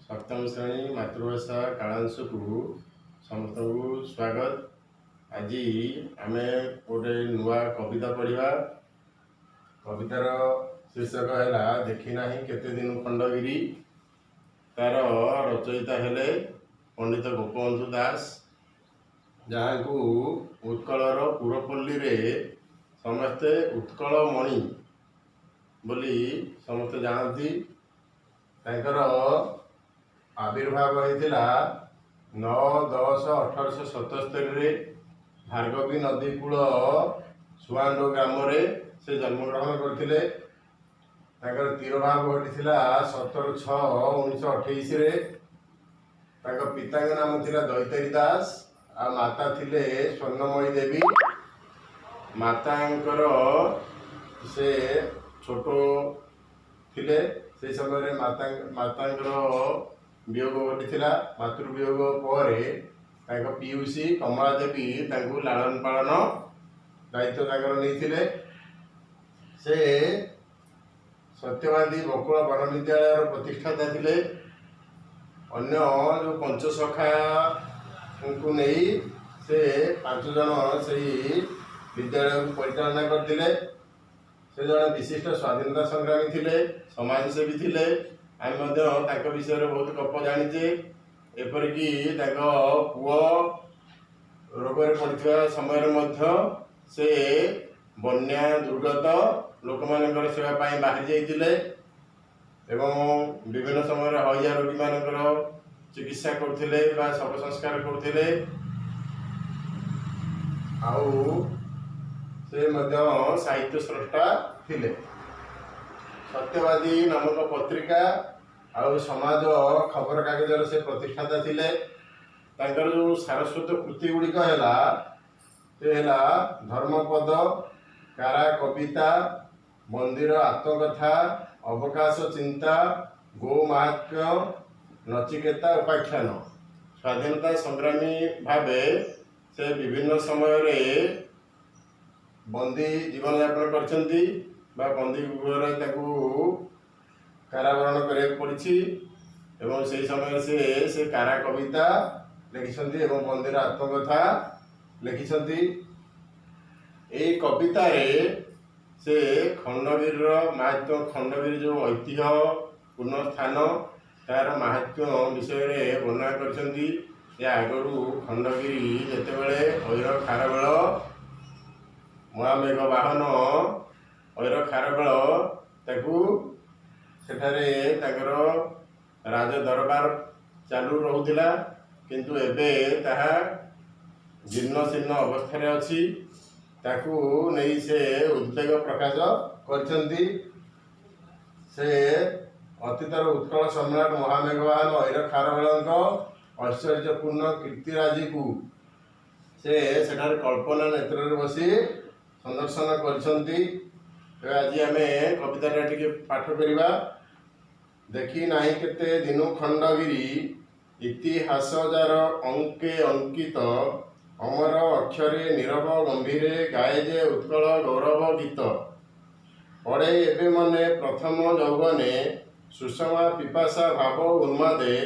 सप्तम श्रेणी मातृभाषा कालांश को समस्त स्वागत। आज आम गोटे नुआ कविता पढ़ा। कवितार शीर्षक है देखिना केते दिन खंडगिरी। तार रचयिता हेले पंडित गोपबंधु दास, जहाँ को उत्कलर पुरपल्ली रे समस्ते उत्कलमणि बोली समस्ते जानती। तांकर आविर्भाव होता 9-10-1877 भार्गवी नदी कूल सुआंडो ग्राम से जन्मग्रहण करते। तिरोभाव घटी 17/6/1928। पिता नाम थिला दैतारी दास आ माता थिले स्वर्णमयी देवी। मातांकर से छोटो थिले से समय मातांकर वियोग घटी। मातृवियोग पर पीयूषी कमला देवी लालन पालन दायित्व नहीं। से सत्यवादी बकुल वन विद्यालय प्रतिष्ठाता थे। अन्य जो पंचसखा को नहीं से 5 जन से विद्यालय को परिचालना करते। से जन विशिष्ट स्वाधीनता संग्रामी थे, समाजसेवी थे। आम विषय बहुत गप जाचे। एपरिकी पुओ रोगे पड़ता समय से बन्या दुर्गत लोक मान सेवा बाहरी जाते एवं विभिन्न समय हईया रोगी मान चिकित्सा करते शव संस्कार करते। से साहित्य स्रष्टा थिले। सत्यवादी नामक पत्रिका आउ समाज खबर कागजर से प्रतिष्ठाता थिले। तांकर जो सारस्वत कृति गुड़िक है धर्मपद, कारा कविता, मंदिर आत्मकथा, अवकाश चिंता, गो महात्म्य, नचिकेता उपाख्यान। स्वाधीनता संग्रामी भावे से विभिन्न समय बंदी जीवन यापन करछंती बा बंदी गृह कारावरण करने पड़ी। एवं से समय से कारा कविता लिखिं एवं मंदिर आत्मकथा लिखिं। यही कविता से खंडगिर महत्व, खंडगिरी जो ऐतिह्य पूर्ण स्थान तार महत्व विषय वर्णना करछंती। आगरू खंडगिरी जितेबाला ऐर खारबेल महामेघ वाहन ऐर खारबेल सेठारे राज दरबार चालू रोला, किंतु एबे ताहा जीर्ण शीर्ण अवस्था अच्छी। ताकू नहीं से उद्वेग प्रकाश करछंती। से अतीतर उत्कल सम्राट महामेघवाहन ऐर खारबेल ऐश्वर्यपूर्ण कीर्तिराजी को से सेठारे कल्पना नेत्र बसी संदर्शन करछंती। आज आम कविता टे पाठ करवा। देखी नाही केते दिनु खंडगिरी, इतिहास जार अंके अंकित, अमर अक्षरे नीरव गंभीरे, गाए जे उत्कल गौरव गीत। पढ़े एबे मने प्रथम यौवने, सुषमा पिपासा भाव उन्मादे,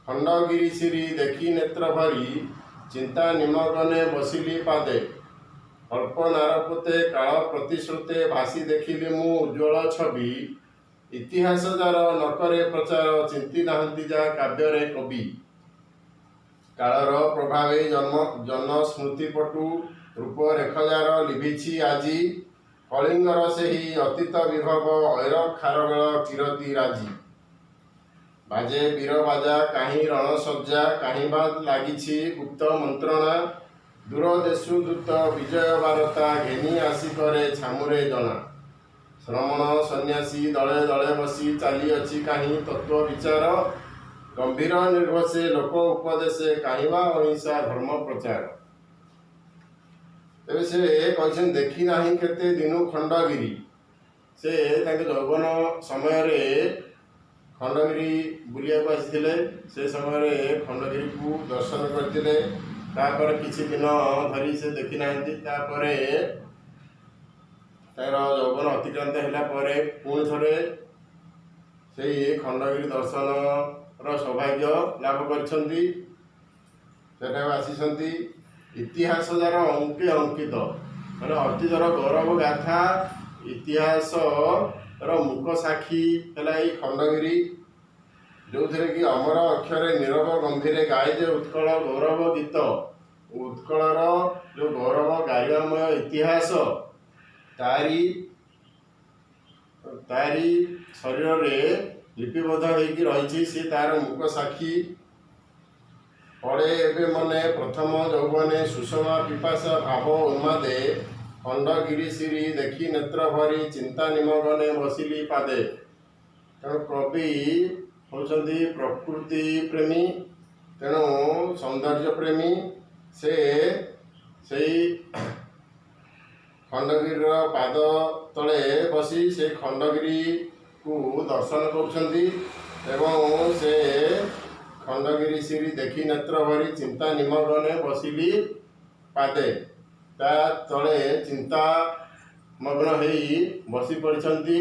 खंडगिरी श्री देखी नेत्र भरी, चिंता निमग्ने बसिली पादे। अल्पनारपुते काल प्रतिश्रुते भासी देखिली मु उज्ज्वल छवि, इतिहास जार नकरे प्रचार, चिंती नाहंती जा काव्यरे कवि। कालर प्रभावे जन स्मृतिपटु रूपरेखजार लिभिछि आजी, कलिंगर सेही अतीत विभव ऐर खारबेल किरती राजी। बाजे वीर बाजा काहीं रणसज्जा, काहीं बाद लागिछि गुप्त मंत्रणा, दूर देशु दूत विजय बारता, घेनी आसी करे छामुरे जना। श्रमण सन्यासी दले दले बसी, चाली अच्छी काहीं तत्व विचार, गंभीर निर्भसे लोक उपदेशे, काहीं बा अहिंसा धर्म प्रचार। तेरे से कहछन देखी नाही केते दिनु खंडगिरी। से यौवन समय खंडगिरी बुलिया को आसीथिले। से समय खंडगिरी को दर्शन करथिले। तापर किछि दिन धरी से देखी नाहंती। तापर तार यौवन अतिक्रांत होला पुणी थे से खंडगिरी दर्शन सौभाग्य लाभ करछंती सेठाକୁ ଆସିଛନ୍ତି। इतिहास ଯାର ଅଙ୍କେ ଅଙ୍କିତ ମାନେ ଅତୀତର ଗୌରବ ଗାଥା ଇତିହାସର ମୁକ ସାକ୍ଷୀ ହେଲା ଏଇ ଖଣ୍ଡଗିରି, ଯେଉଁଥିରେ କି ଅମର ଅକ୍ଷରେ ନୀରବ ଗମ୍ଭୀରେ ଗାଏ ଯେ ଉତ୍କଳ ଗୌରବ ଗୀତ। ଉତ୍କଳର ଯେଉଁ ଗୌରବ ଗାରିମାମୟ ଇତିହାସ ତାରି ଶରୀରରେ लिपिबद्ध होइकी रही सी तार मुक साक्षी। पड़े एवं मने प्रथम यौवने सुषमा पिपासा भाव उन्मादे खंडगिरी श्री देखी नेत्र भरी चिंता निमग्ने बसिली पादे। तेणु कवि होउछंती प्रकृति प्रेमी, तेणु सौंदर्य प्रेमी। से खंडगिरी पाद तले बसी से खंडगिरी को दर्शन करुछंती एवं से खंडगिरी श्री देखी नेत्र भरी चिंता निमग्ने बसिली पादे। ता तले चिंता मग्न होई बसी पड़छंती।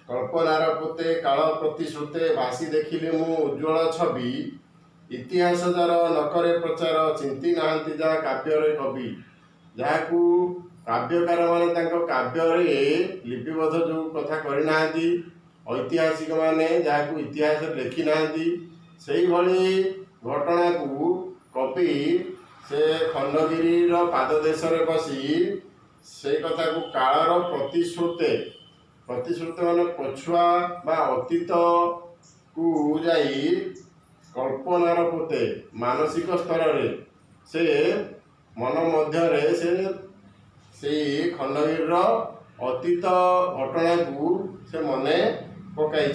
कल्पनार पोते काल प्रतिश्रुते भासी देखिली मु उज्ज्वल छवि। इतिहास जार नकरे प्रचार चिंती नाहांती जा काव्य कवि। जहाकू काव्यकार माने तांको काव्य लिपिबद्ध जो कथा करना ऐतिहासिक माने जहाकू इतिहास लिखि नाहांती सेही भली घटना को कवि से खंडगिरी पाददेश बसी से कथा को कालर प्रतिश्रुत माने पछुआ बा अतीत को जाई कल्पनार पोते मानसिक स्तर रे से मन मध्य से खंडगिरी अतीत घटना को से मने पकाई।